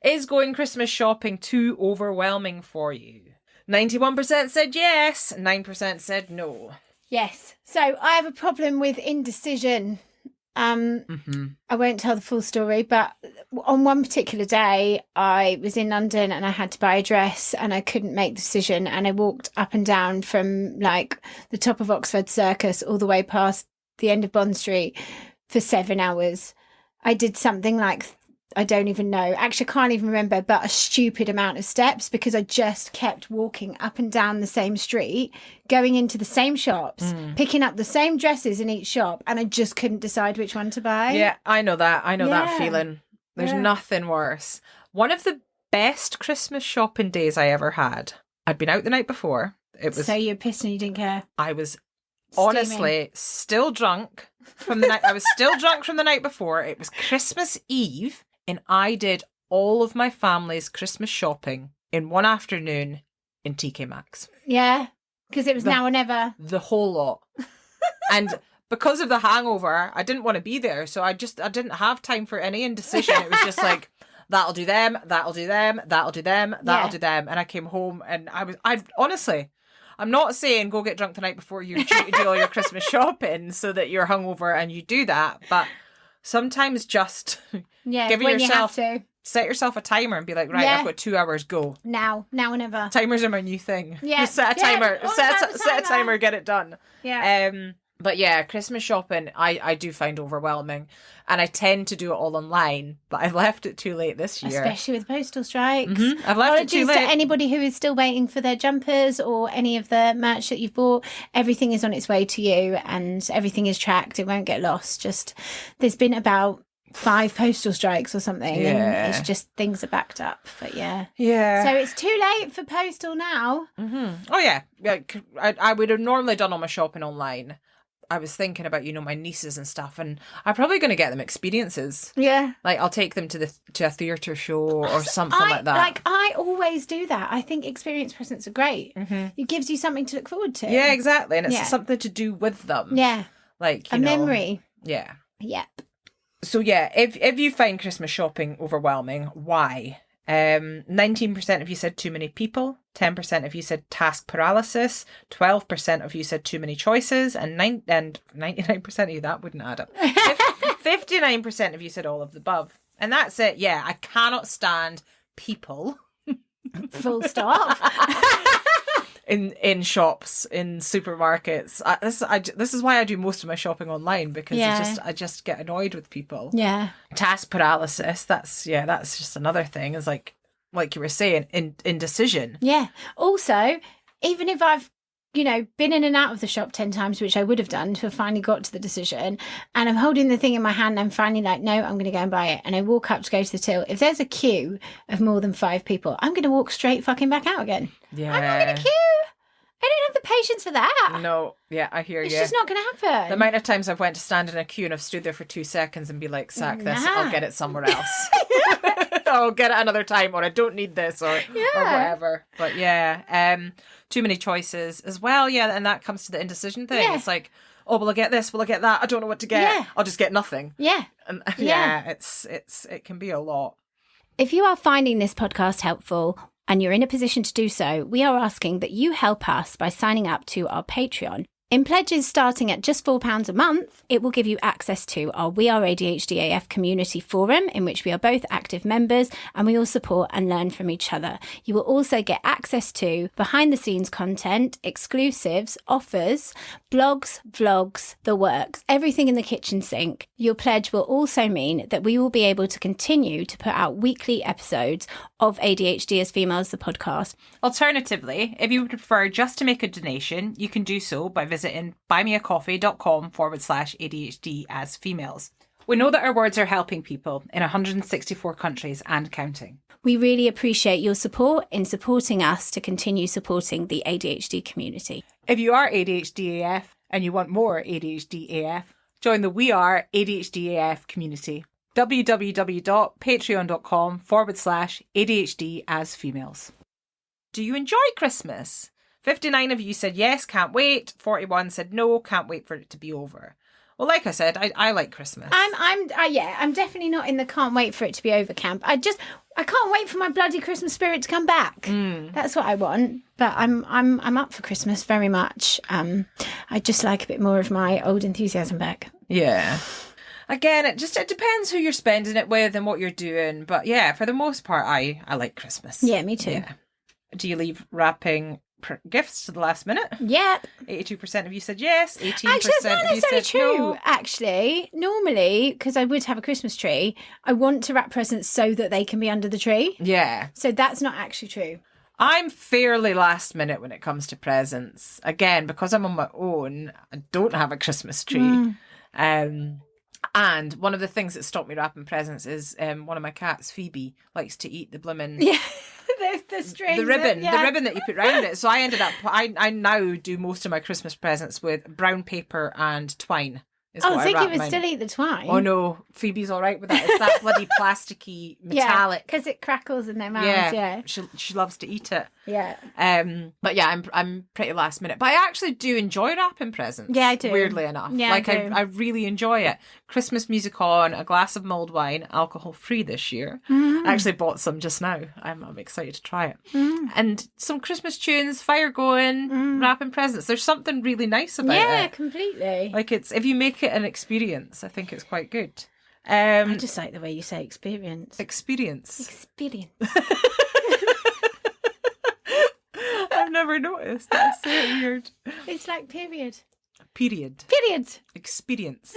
Is going Christmas shopping too overwhelming for you? 91% said yes, 9% said no. Yes. So I have a problem with indecision. I won't tell the full story, but on one particular day, I was in London and I had to buy a dress and I couldn't make the decision. And I walked up and down from like the top of Oxford Circus all the way past the end of Bond Street for 7 hours. I did something like, I don't even know. Actually, I can't even remember, but a stupid amount of steps, because I just kept walking up and down the same street, going into the same shops, picking up the same dresses in each shop, and I just couldn't decide which one to buy. Yeah, I know that. I know that feeling. There's nothing worse. One of the best Christmas shopping days I ever had. I'd been out the night before. It was. So you were pissed and you didn't care? I was honestly still drunk from the night. I was still drunk from the night before. It was Christmas Eve. And I did all of my family's Christmas shopping in one afternoon in TK Maxx. Yeah, because it was now or never. The whole lot. And because of the hangover, I didn't want to be there. So I didn't have time for any indecision. It was just like, that'll do them, that'll do them, that'll do them, that'll Yeah. do them. And I came home and I honestly, I'm not saying go get drunk the night before you do all your Christmas shopping so that you're hungover and you do that. But sometimes just give when yourself, you have to. set yourself a timer and be like, right, Yeah. I've got 2 hours, go. Now or never. Timers are my new thing. Yeah. Just set a Yeah, timer. all Set about the a timer. timer, get it done. Yeah. But yeah, Christmas shopping I do find overwhelming, and I tend to do it all online. But I've left it too late this year. Especially with postal strikes. I've left it too Apologies late. to anybody who is still waiting for their jumpers or any of the merch that you've bought. Everything is on its way to you and everything is tracked. It won't get lost. Just there's been about 5 postal strikes or something, Yeah. and it's just things are backed up. But yeah. Yeah. So it's too late for postal now. Oh yeah. Like, I would have normally done all my shopping online. I was thinking about, my nieces and stuff, and I'm probably going to get them experiences. Yeah. Like, I'll take them to a theatre show or something like that. I always do that. I think experience presents are great. It gives you something to look forward to. Yeah, exactly. And it's Yeah. something to do with them. Yeah. Like, A memory. Yeah. Yep. So yeah, if you find Christmas shopping overwhelming, why? 19% of you said too many people, 10% of you said task paralysis, 12% of you said too many choices, and 99% of you, that wouldn't add up. 59% of you said all of the above. And that's it. Yeah, I cannot stand people Full stop. in shops, in supermarkets. This is why I do most of my shopping online, because Yeah. I just get annoyed with people. Yeah. Task paralysis, that's just another thing, is like you were saying, indecision. Yeah. Also, even if I've, been in and out of the shop 10 times, which I would have done to have finally got to the decision, and I'm holding the thing in my hand and I'm finally like, no, I'm going to go and buy it. And I walk up to go to the till. If there's a queue of more than 5 people, I'm going to walk straight fucking back out again. Yeah. I'm not in a queue. I don't have the patience for that. No, yeah, I hear It's you. just not going to happen. The amount of times I've went to stand in a queue and I've stood there for 2 seconds and be like, sack this, Nah. I'll get it somewhere else. I'll get it another time, or I don't need this, or whatever. But yeah, too many choices as well. Yeah, and that comes to the indecision thing. Yeah. It's like, oh, will I get this? Will I get that? I don't know what to get. Yeah. I'll just get nothing. Yeah. And Yeah. it can be a lot. If you are finding this podcast helpful and you're in a position to do so, we are asking that you help us by signing up to our Patreon. In pledges starting at just £4 a month, it will give you access to our We Are ADHD AF community forum, in which we are both active members and we all support and learn from each other. You will also get access to behind-the-scenes content, exclusives, offers, blogs, vlogs, the works, everything in the kitchen sink. Your pledge will also mean that we will be able to continue to put out weekly episodes of ADHD as Females, the podcast. Alternatively, if you would prefer just to make a donation, you can do so by visiting buymeacoffee.com/ADHD as females. We know that our words are helping people in 164 countries and counting. We really appreciate your support in supporting us to continue supporting the ADHD community. If you are ADHD AF and you want more ADHD AF, join the We Are ADHD AF community. www.patreon.com/ADHD as females. Do you enjoy Christmas? 59 of you said yes, can't wait. 41 said no, can't wait for it to be over. Well, like I said, I like Christmas. I'm definitely not in the can't wait for it to be over camp. I can't wait for my bloody Christmas spirit to come back. That's what I want. But I'm up for Christmas very much. I just like a bit more of my old enthusiasm back. Yeah. Again, it depends who you're spending it with and what you're doing. But yeah, for the most part, I like Christmas. Yeah, me too. Yeah. Do you leave wrapping gifts to the last minute? Yep. 82% of you said yes. 18% Actually, that's not of you necessarily said true. no. Actually, normally, because I would have a Christmas tree, I want to wrap presents so that they can be under the tree. Yeah. So that's not actually true. I'm fairly last minute when it comes to presents. Again, because I'm on my own, I don't have a Christmas tree. And one of the things that stopped me wrapping presents is one of my cats, Phoebe, likes to eat the blimmin'... Yeah. The string. The ribbon that you put round it. So I ended up, I now do most of my Christmas presents with brown paper and twine. I think you would still eat the twine. Oh no, Phoebe's all right with that. It's that bloody plasticky metallic. because it crackles in their mouths. Yeah. She loves to eat it. Yeah. But yeah, I'm pretty last minute. But I actually do enjoy wrapping presents. Yeah, I do. Weirdly enough. Yeah, like I do. I really enjoy it. Christmas music on, a glass of mulled wine, alcohol free this year. Mm. I actually bought some just now. I'm excited to try it. And some Christmas tunes, fire going, wrapping presents. There's something really nice about it. Yeah, completely. Like if you make it an experience, I think it's quite good. I just like the way you say experience. Experience. Experience. I've never noticed. That's so weird. It's like period. Period. Period. Experience.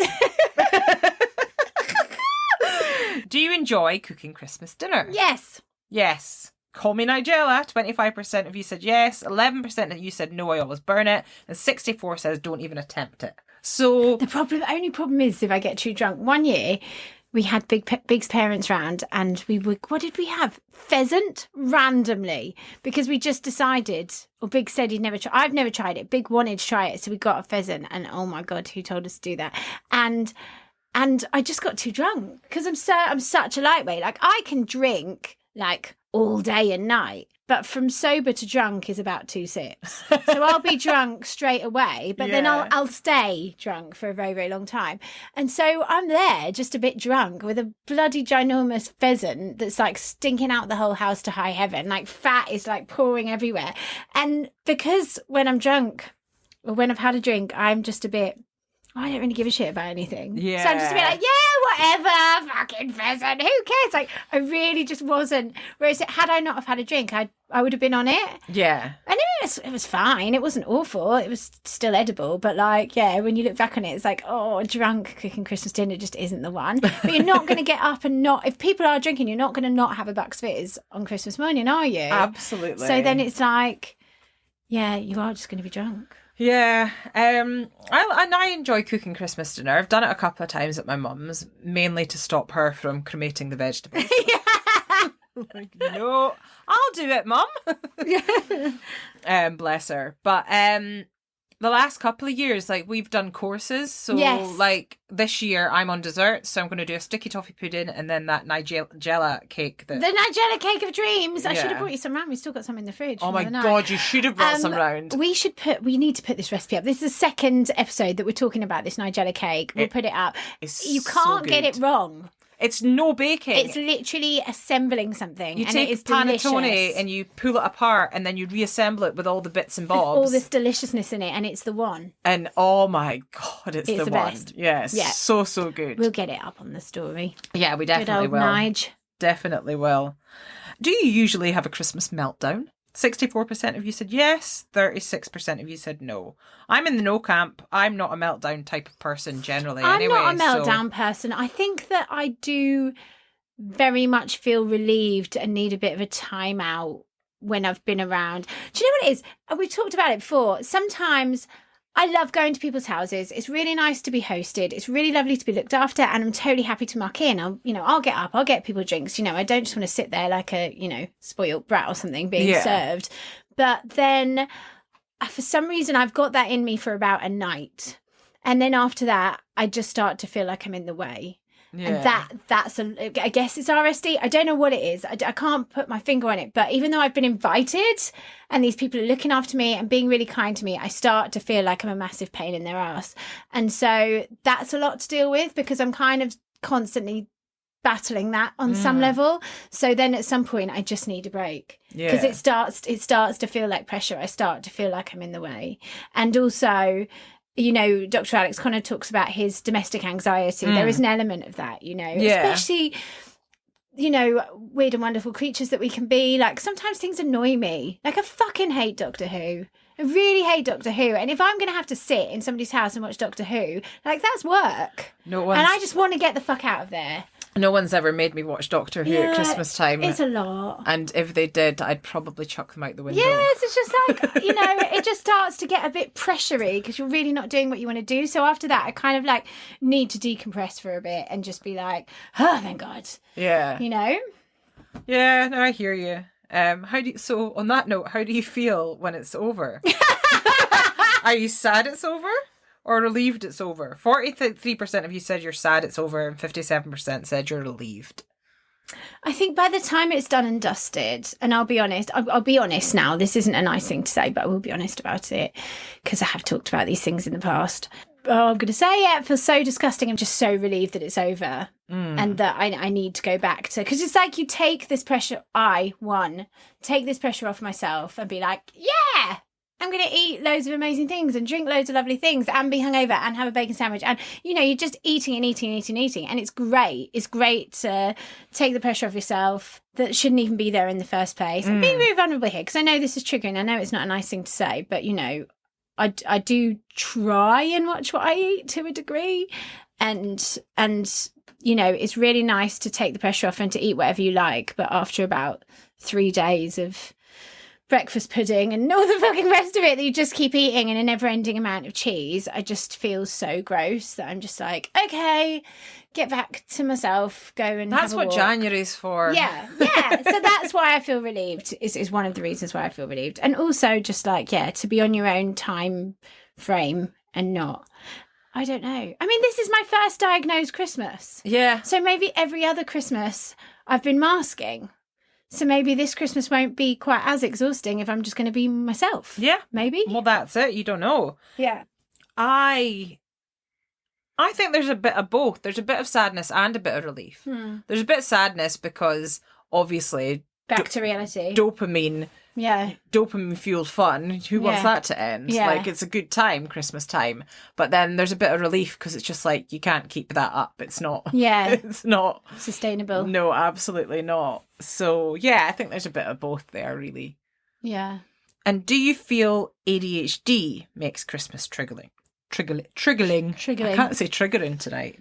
Do you enjoy cooking Christmas dinner? Yes. Yes. Call me Nigella. 25% of you said yes. 11% of you said no, I always burn it. And 64 says don't even attempt it. So The only problem is if I get too drunk. One year we had Big's parents round and what did we have? Pheasant randomly because we just decided, or Big said he'd never tried. I've never tried it. Big wanted to try it. So we got a pheasant and oh my God, who told us to do that? And I just got too drunk because I'm such a lightweight. Like I can drink like all day and night. But from sober to drunk is about 2 sips. So I'll be drunk straight away, but then I'll stay drunk for a very, very long time. And so I'm there just a bit drunk with a bloody ginormous pheasant that's like stinking out the whole house to high heaven. Like fat is like pouring everywhere. And because when I'm drunk or when I've had a drink, I'm just a bit... I don't really give a shit about anything. Yeah. So I'm just a bit like, yeah, whatever, fucking pheasant, who cares? Like, I really just wasn't. Whereas had I not have had a drink, I would have been on it. Yeah. And it was fine. It wasn't awful. It was still edible. But like, yeah, when you look back on it, it's like, oh, drunk cooking Christmas dinner just isn't the one. But you're not going to get up and not, if people are drinking, you're not going to not have a Bucks Fizz on Christmas morning, are you? Absolutely. So then it's like, yeah, you are just going to be drunk. Yeah, I enjoy cooking Christmas dinner. I've done it a couple of times at my mum's, mainly to stop her from cremating the vegetables. Like, no, I'll do it, Mum. Bless her. But the last couple of years, like we've done courses. So like this year I'm on dessert, so I'm going to do a sticky toffee pudding and then that Nigella cake. The Nigella cake of dreams. I should have brought you some round. We've still got some in the fridge. Oh my God, you should have brought some round. We need to put this recipe up. This is the second episode that we're talking about this Nigella cake. We'll put it up. You can't get it wrong. It's no baking. It's literally assembling something. You take panettone and you pull it apart and then you reassemble it with all the bits and bobs. All this deliciousness in it, and it's the one. And oh my God, it's the one. Best. Yes, yeah. So good. We'll get it up on the story. Yeah, we definitely will. Nige. Definitely will. Do you usually have a Christmas meltdown? 64% of you said yes, 36% of you said no. I'm in the no camp. I'm not a meltdown type of person generally. I'm not a meltdown person. I think that I do very much feel relieved and need a bit of a time out when I've been around. Do you know what it is? We've talked about it before. Sometimes I love going to people's houses. It's really nice to be hosted. It's really lovely to be looked after, and I'm totally happy to muck in. I'll get up. I'll get people drinks. I don't just want to sit there like a, spoiled brat or something being served. But then, for some reason, I've got that in me for about a night, and then after that, I just start to feel like I'm in the way. Yeah. And I guess it's RSD. I don't know what it is. I can't put my finger on it. But even though I've been invited and these people are looking after me and being really kind to me, I start to feel like I'm a massive pain in their ass. And so that's a lot to deal with because I'm kind of constantly battling that on some level. So then at some point I just need a break because it starts to feel like pressure. I start to feel like I'm in the way. And also, Dr. Alex Connor talks about his domestic anxiety. There is an element of that, especially, weird and wonderful creatures that we can be. Like, sometimes things annoy me. Like, I fucking hate Doctor Who. I really hate Doctor Who. And if I'm going to have to sit in somebody's house and watch Doctor Who, like, that's work. And I just want to get the fuck out of there. No one's ever made me watch Doctor Who at Christmas time. It's a lot. And if they did, I'd probably chuck them out the window. Yes, it's just like, it just starts to get a bit pressury because you're really not doing what you want to do. So after that, I kind of like need to decompress for a bit and just be like, oh, thank God. Yeah. Yeah, no, I hear you. So on that note, how do you feel when it's over? Are you sad it's over? Or relieved it's over? 43% of you said you're sad it's over and 57% said you're relieved. I think by the time it's done and dusted, and I'll be honest, I'll be honest now, this isn't a nice thing to say, but I will be honest about it because I have talked about these things in the past. Oh, I'm going to say it feels so disgusting. I'm just so relieved that it's over and that I need to go back to, because it's like you take this pressure, take this pressure off myself and be like, yeah, I'm going to eat loads of amazing things and drink loads of lovely things and be hungover and have a bacon sandwich. And, you know, you're just eating and eating and eating and eating. And it's great. It's great to take the pressure off yourself that shouldn't even be there in the first place. I'm being very vulnerable here because I know this is triggering. I know it's not a nice thing to say, but, you know, I do try and watch what I eat to a degree. And you know, it's really nice to take the pressure off and to eat whatever you like. But after about 3 days of breakfast pudding and all the fucking rest of it that you just keep eating and a never-ending amount of cheese, I just feel so gross that I'm just like, okay, get back to myself, go and That's have a what walk. January's for. Yeah. So that's why I feel relieved. Is one of the reasons why I feel relieved. And also just like, to be on your own time frame and not, I don't know. I mean, this is my first diagnosed Christmas. Yeah. So maybe every other Christmas I've been masking. So maybe this Christmas won't be quite as exhausting if I'm just going to be myself. Yeah. Maybe. Well, that's it. You don't know. Yeah. I think there's a bit of both. There's a bit of sadness and a bit of relief. There's a bit of sadness because obviously Back to reality. dopamine fueled fun. Who wants that to end? Yeah. Like, it's a good time, Christmas time. But then there's a bit of relief because it's just like, you can't keep that up. It's not. Yeah. It's not Sustainable. No, absolutely not. So yeah, I think there's a bit of both there, really. Yeah. And do you feel ADHD makes Christmas triggering? Triggering. I can't say triggering tonight.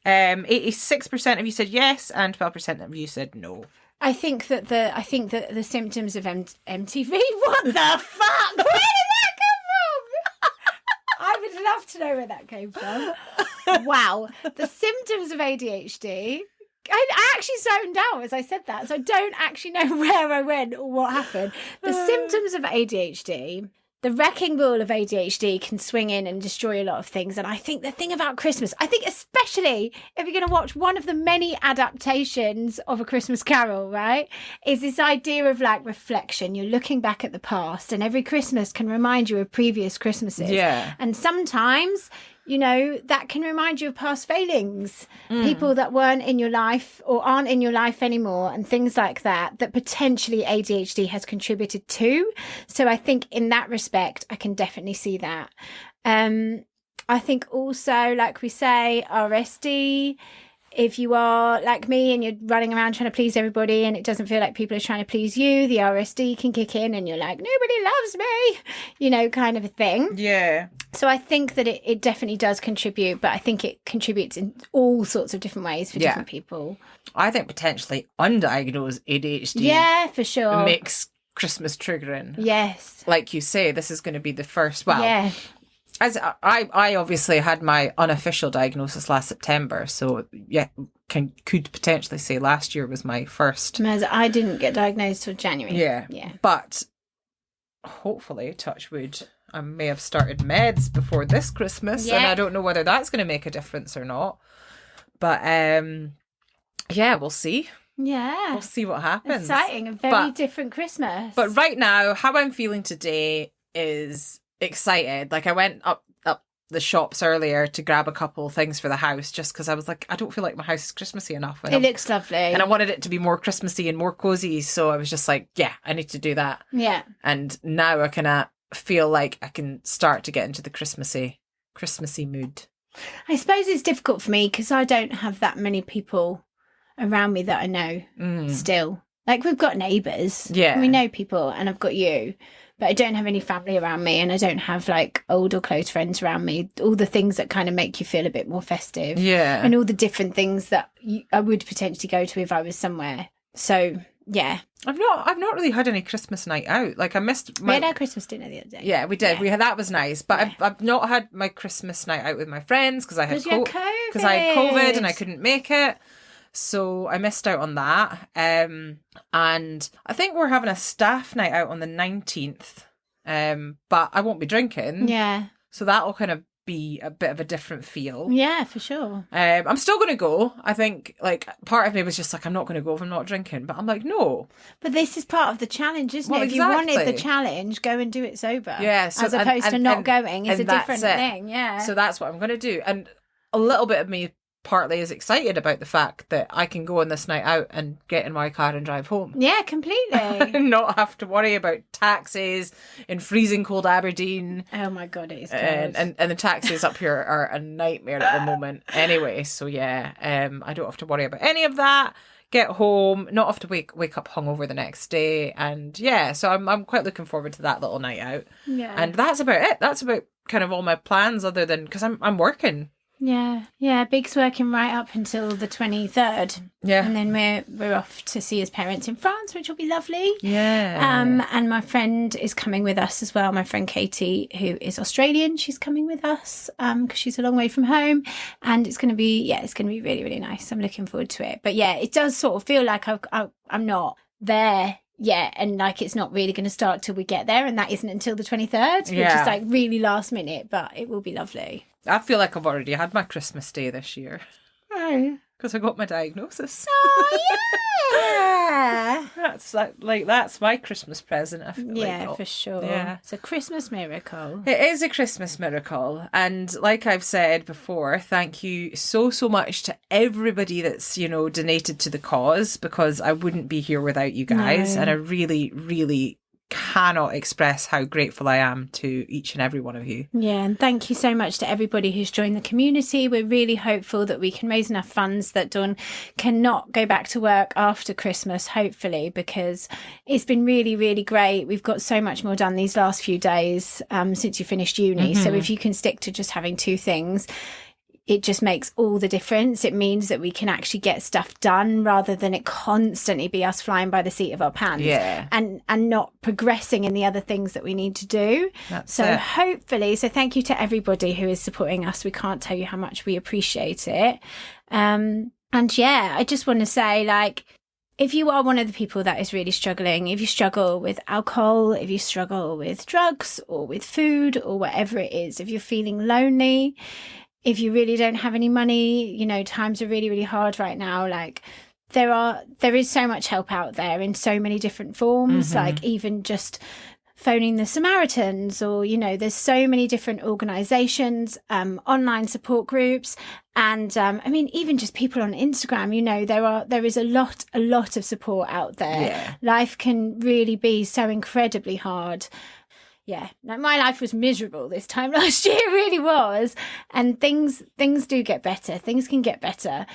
86% of you said yes, and 12% of you said no. I think that the symptoms of MTV. What the fuck? Where did that come from? I would love to know where that came from. Wow, the symptoms of ADHD. I actually zoned out as I said that, so I don't actually know where I went or what happened. The symptoms of ADHD. The wrecking ball of ADHD can swing in and destroy a lot of things. And I think the thing about Christmas, I think especially if you're going to watch one of the many adaptations of A Christmas Carol, right, is this idea of like reflection. You're looking back at the past and every Christmas can remind you of previous Christmases. Yeah. And sometimes, you know, that can remind you of past failings, people that weren't in your life or aren't in your life anymore and things like that potentially ADHD has contributed to. So I think in that respect, I can definitely see that. I think also, like we say, RSD, if you are like me and you're running around trying to please everybody and it doesn't feel like people are trying to please you, the RSD can kick in and you're like, nobody loves me, you know, kind of a thing. Yeah. So I think that it definitely does contribute, but I think it contributes in all sorts of different ways for different people. I think potentially undiagnosed ADHD for sure makes Christmas triggering. Yes. Like you say, this is going to be the first, as I obviously had my unofficial diagnosis last September, so could potentially say last year was my first. I didn't get diagnosed till January. Yeah. But hopefully, touch wood, I may have started meds before this Christmas, and I don't know whether that's going to make a difference or not. But we'll see. Yeah, we'll see what happens. Exciting, a very different Christmas. But right now, how I'm feeling today is excited. Like, I went up the shops earlier to grab a couple of things for the house just because I was like, I don't feel like my house is Christmassy enough. It looks lovely. And I wanted it to be more Christmassy and more cozy. So I was just like, I need to do that. Yeah. And now I kind of feel like I can start to get into the Christmassy mood. I suppose it's difficult for me because I don't have that many people around me that I know still. Like, we've got neighbours. Yeah. We know people, and I've got you. But I don't have any family around me, and I don't have like old or close friends around me. All the things that kind of make you feel a bit more festive. Yeah. And all the different things that I would potentially go to if I was somewhere. So, yeah. I've not really had any Christmas night out. Like, I missed we had our Christmas dinner the other day. Yeah, we did. Yeah. That was nice. But I've not had my Christmas night out with my friends because I had COVID and I couldn't make it. So I missed out on that. And I think we're having a staff night out on the 19th. But I won't be drinking. Yeah. So that'll kind of be a bit of a different feel. Yeah, for sure. I'm still going to go. I think, like, part of me was just like, I'm not going to go if I'm not drinking. But I'm like, no. But this is part of the challenge, isn't Well, it? If you wanted exactly. the challenge, go and do it sober. Yeah. So, as opposed to not going is a different that's it. thing. Yeah. So that's what I'm going to do. And a little bit of me partly is excited about the fact that I can go on this night out and get in my car and drive home. Yeah, completely. And not have to worry about taxis in freezing cold Aberdeen. Oh my God, it is cold. And the taxis up here are a nightmare at the moment. Anyway, so yeah, I don't have to worry about any of that. Get home, not have to wake up hungover the next day, and yeah, so I'm quite looking forward to that little night out. Yeah. And that's about it. That's about kind of all my plans, other than because I'm working. Yeah. Big's working right up until the 23rd. Yeah. And then we're off to see his parents in France, which will be lovely. Yeah. And my friend is coming with us as well. My friend Katie, who is Australian, she's coming with us because she's a long way from home. And it's going to be really, really nice. I'm looking forward to it. But yeah, it does sort of feel like I'm not there yet, and like it's not really going to start till we get there, and that isn't until the 23rd, which is like really last minute, but it will be lovely. I feel like I've already had my Christmas day this year. Oh. Because I got my diagnosis. Oh, yeah. That's my Christmas present. I feel Yeah, like. for sure. Yeah. It's a Christmas miracle. It is a Christmas miracle. And like I've said before, thank you so much to everybody that's, donated to the cause, because I wouldn't be here without you guys. No. And I really, really cannot express how grateful I am to each and every one of you. Yeah, and thank you so much to everybody who's joined the community. We're really hopeful that we can raise enough funds that Dawn cannot go back to work after Christmas, hopefully, because it's been really, really great. We've got so much more done these last few days since you finished uni. So if you can stick to just having 2 things, it just makes all the difference. It means that we can actually get stuff done rather than it constantly be us flying by the seat of our pants and not progressing in the other things that we need to do. Hopefully, thank you to everybody who is supporting us. We can't tell you how much we appreciate it. And yeah, I just want to say, like, if you are one of the people that is really struggling, if you struggle with alcohol, if you struggle with drugs or with food or whatever it is, if you're feeling lonely, if you really don't have any money, times are really, really hard right now. Like, there is so much help out there in so many different forms, like even just phoning the Samaritans, or, there's so many different organisations, online support groups. And even just people on Instagram, there is a lot of support out there. Yeah. Life can really be so incredibly hard. Yeah, like my life was miserable this time last year, it really was. And things do get better. Things can get better.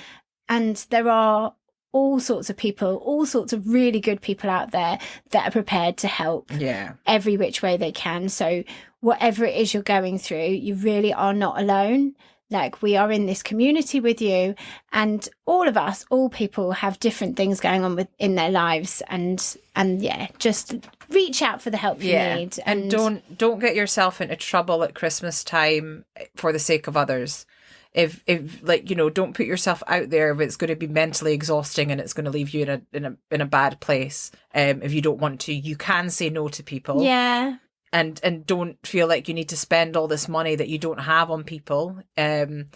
And there are all sorts of people, all sorts of really good people out there that are prepared to help every which way they can. So whatever it is you're going through, you really are not alone. Like, we are in this community with you, and all people have different things going on in their lives, and yeah, just reach out for the help you need, and don't get yourself into trouble at Christmas time for the sake of others. If don't put yourself out there if it's going to be mentally exhausting and it's going to leave you in a bad place. If you don't want to, you can say no to people. Yeah. And don't feel like you need to spend all this money that you don't have on people. There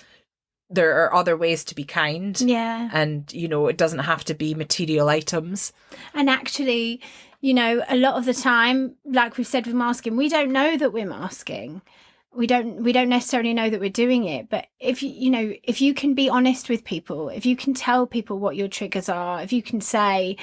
are other ways to be kind. Yeah. And, it doesn't have to be material items. And actually, a lot of the time, like we've said with masking, we don't know that we're masking. We don't necessarily know that we're doing it. But if you can be honest with people, if you can tell people what your triggers are, if you can say,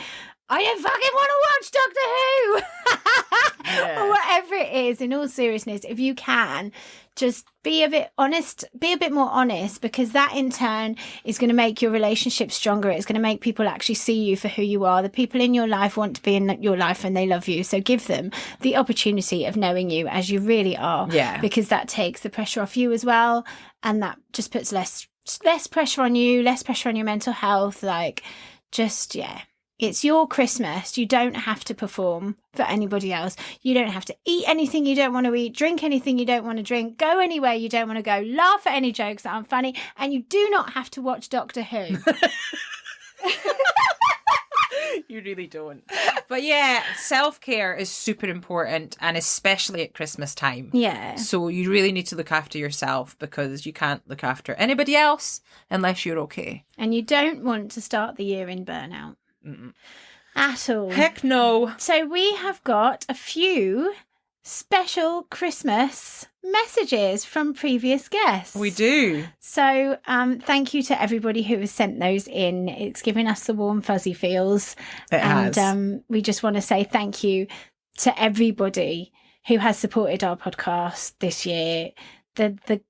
I don't fucking want to watch Doctor Who or whatever it is, in all seriousness, if you can, just be a bit honest, be a bit more honest, because that in turn is going to make your relationship stronger. It's going to make people actually see you for who you are. The people in your life want to be in your life and they love you. So give them the opportunity of knowing you as you really are, because that takes the pressure off you as well. And that just puts less pressure on you, less pressure on your mental health. Like, it's your Christmas. You don't have to perform for anybody else. You don't have to eat anything you don't want to eat, drink anything you don't want to drink, go anywhere you don't want to go, laugh at any jokes that aren't funny, and you do not have to watch Doctor Who. You really don't. But yeah, self-care is super important, and especially at Christmas time. Yeah. So you really need to look after yourself, because you can't look after anybody else unless you're okay. And you don't want to start the year in burnout. Mm-mm. At all. Heck no. So we have got a few special Christmas messages from previous guests. We do. So thank you to everybody who has sent those in. It's given us the warm fuzzy feels. It has. And we just want to say thank you to everybody who has supported our podcast this year.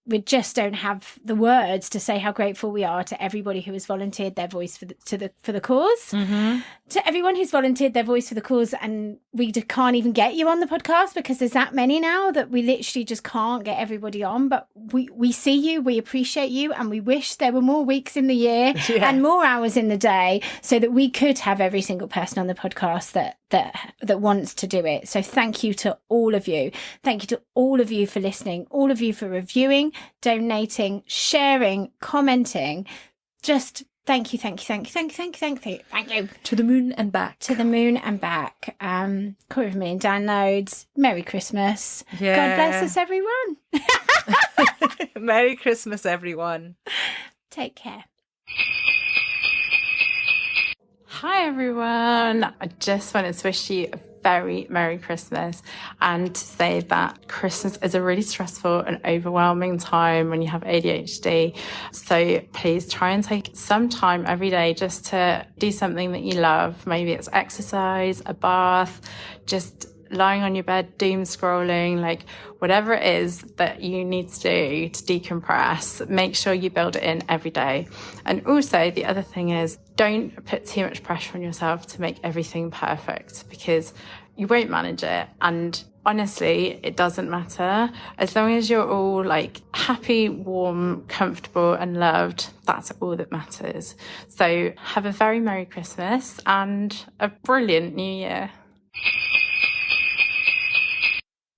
We just don't have the words to say how grateful we are to everybody who has volunteered their voice for the cause. Mm-hmm. To everyone who's volunteered their voice for the cause, and we can't even get you on the podcast because there's that many now that we literally just can't get everybody on. But we see you, we appreciate you, and we wish there were more weeks in the year and more hours in the day so that we could have every single person on the podcast that wants to do it. So thank you to all of you. Thank you to all of you for listening, all of you for reviewing, donating, sharing, commenting. Just thank you. To the moon and back. To the moon and back. 250,000 downloads. Merry Christmas. Yeah. God bless us, everyone. Merry Christmas, everyone. Take care. Hi everyone, I just wanted to wish you a very Merry Christmas and to say that Christmas is a really stressful and overwhelming time when you have ADHD. So please try and take some time every day just to do something that you love. Maybe it's exercise, a bath, just lying on your bed, doom scrolling, like whatever it is that you need to do to decompress, make sure you build it in every day. And also the other thing is, don't put too much pressure on yourself to make everything perfect, because you won't manage it. And honestly, it doesn't matter. As long as you're all like happy, warm, comfortable and loved, that's all that matters. So have a very Merry Christmas and a brilliant New Year.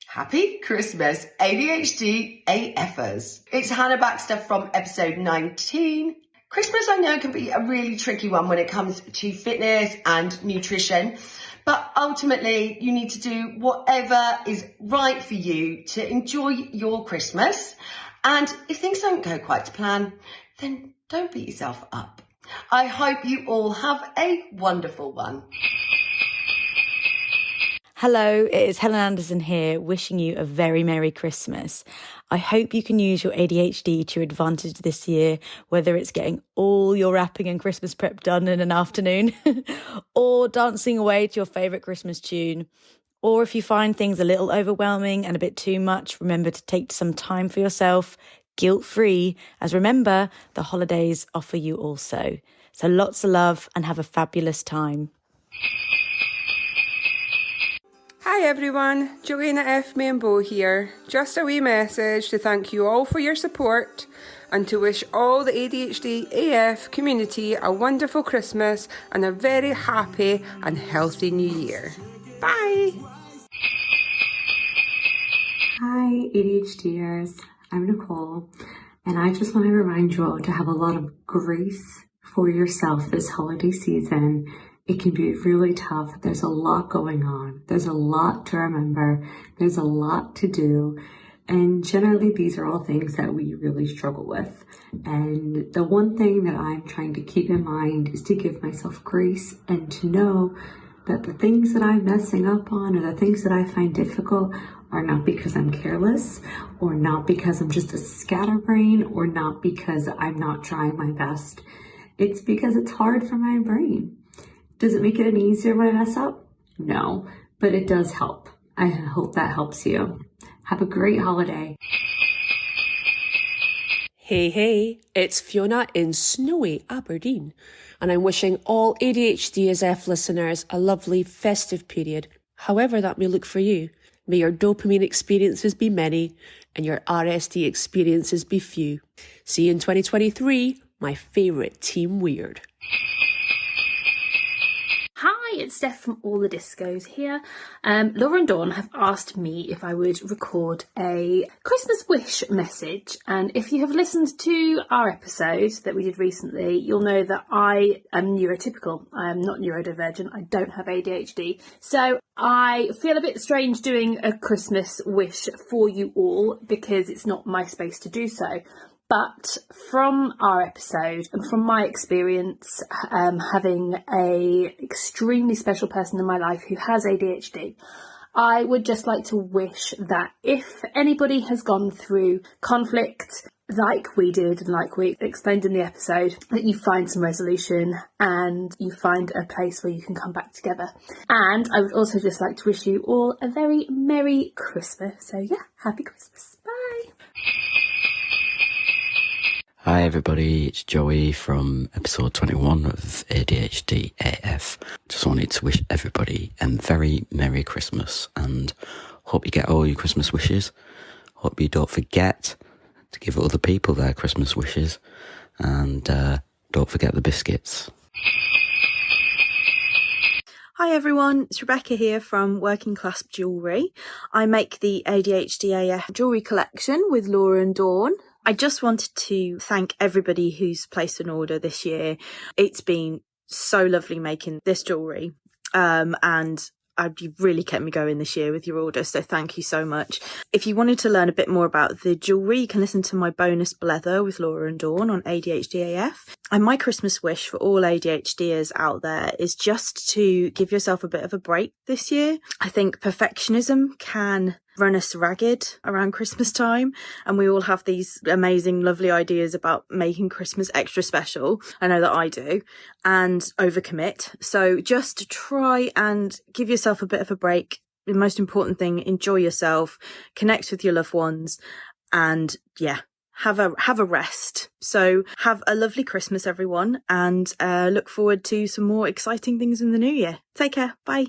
Happy Christmas, ADHD AFers. It's Hannah Baxter from episode 19. Christmas, I know, can be a really tricky one when it comes to fitness and nutrition, but ultimately you need to do whatever is right for you to enjoy your Christmas. And if things don't go quite to plan, then don't beat yourself up. I hope you all have a wonderful one. Hello, it is Helen Anderson here, wishing you a very Merry Christmas. I hope you can use your ADHD to your advantage this year, whether it's getting all your wrapping and Christmas prep done in an afternoon, or dancing away to your favourite Christmas tune. Or if you find things a little overwhelming and a bit too much, remember to take some time for yourself, guilt-free, as remember, the holidays offer you also. So lots of love and have a fabulous time. Hi everyone, Joanna F. Mambo here. Just a wee message to thank you all for your support and to wish all the ADHD AF community a wonderful Christmas and a very happy and healthy new year. Bye! Hi ADHDers, I'm Nicole, and I just want to remind you all to have a lot of grace for yourself this holiday season. It can be really tough. There's a lot going on. There's a lot to remember. There's a lot to do. And generally, these are all things that we really struggle with. And the one thing that I'm trying to keep in mind is to give myself grace and to know that the things that I'm messing up on or the things that I find difficult are not because I'm careless or not because I'm just a scatterbrain or not because I'm not trying my best. It's because it's hard for my brain. Does it make it any easier when I mess up? No, but it does help. I hope that helps you. Have a great holiday. Hey, it's Fiona in snowy Aberdeen, and I'm wishing all ADHD as F listeners a lovely festive period, however that may look for you. May your dopamine experiences be many, and your RSD experiences be few. See you in 2023, my favourite Team Weird. Hi Hi, it's Steph from All the Discos here. Laura and Dawn have asked me if I would record a Christmas wish message, and if you have listened to our episode that we did recently, you'll know that I am neurotypical. I am not neurodivergent. I don't have ADHD. So I feel a bit strange doing a Christmas wish for you all because it's not my space to do so. But from our episode and from my experience having a extremely special person in my life who has ADHD, I would just like to wish that if anybody has gone through conflict like we did and like we explained in the episode, that you find some resolution and you find a place where you can come back together. And I would also just like to wish you all a very Merry Christmas. So yeah, Happy Christmas. Bye. Hi everybody, it's Joey from episode 21 of ADHD AF. Just wanted to wish everybody a very Merry Christmas and hope you get all your Christmas wishes. Hope you don't forget to give other people their Christmas wishes and don't forget the biscuits. Hi everyone, it's Rebecca here from Working Class Jewellery. I make the ADHD AF jewellery collection with Laura and Dawn. I just wanted to thank everybody who's placed an order this year. It's been so lovely making this jewellery, and you've really kept me going this year with your order, so thank you so much. If you wanted to learn a bit more about the jewellery, you can listen to my bonus blether with Laura and Dawn on ADHD AF. And my Christmas wish for all ADHDers out there is just to give yourself a bit of a break this year. I think perfectionism can run us ragged around Christmas time, and we all have these amazing, lovely ideas about making Christmas extra special. I know that I do, and overcommit. So just try and give yourself a bit of a break. The most important thing, enjoy yourself, connect with your loved ones, and yeah, have a rest. So have a lovely Christmas, everyone, and look forward to some more exciting things in the new year. Take care. Bye.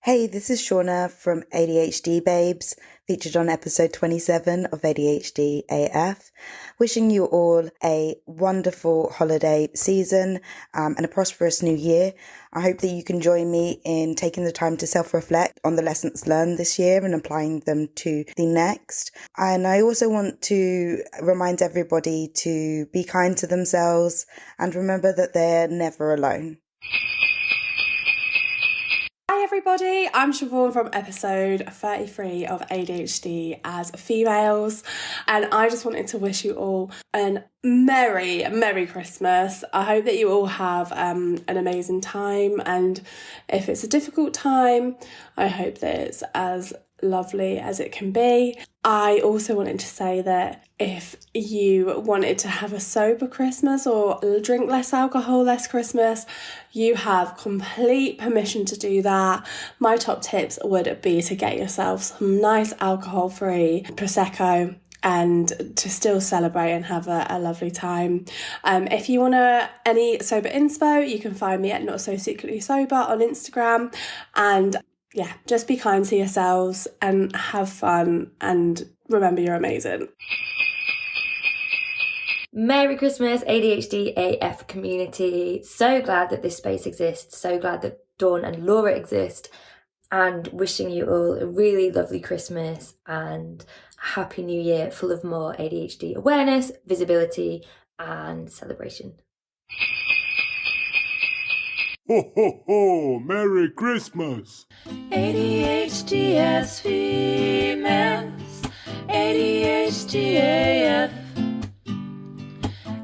Hey, this is Shauna from ADHD Babes, featured on episode 27 of ADHD AF. Wishing you all a wonderful holiday season and a prosperous new year. I hope that you can join me in taking the time to self-reflect on the lessons learned this year and applying them to the next. And I also want to remind everybody to be kind to themselves and remember that they're never alone. Hi everybody, I'm Siobhan from episode 33 of ADHD as Females, and I just wanted to wish you all a Merry Christmas. I hope that you all have an amazing time, and if it's a difficult time, I hope that it's as lovely as it can be. I also wanted to say that if you wanted to have a sober Christmas or drink less alcohol, less Christmas, you have complete permission to do that. My top tips would be to get yourself some nice alcohol-free Prosecco and to still celebrate and have a lovely time. If you want any sober inspo, you can find me at Not So Secretly Sober on Instagram. And yeah, just be kind to yourselves and have fun and remember you're amazing. Merry Christmas, ADHD AF community. So glad that this space exists. So glad that Dawn and Laura exist. And wishing you all a really lovely Christmas and a happy new year full of more ADHD awareness, visibility and celebration. Ho, ho, ho! Merry Christmas! ADHD as females, ADHD AF.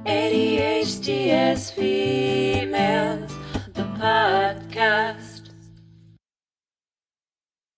ADHD as females, the podcast.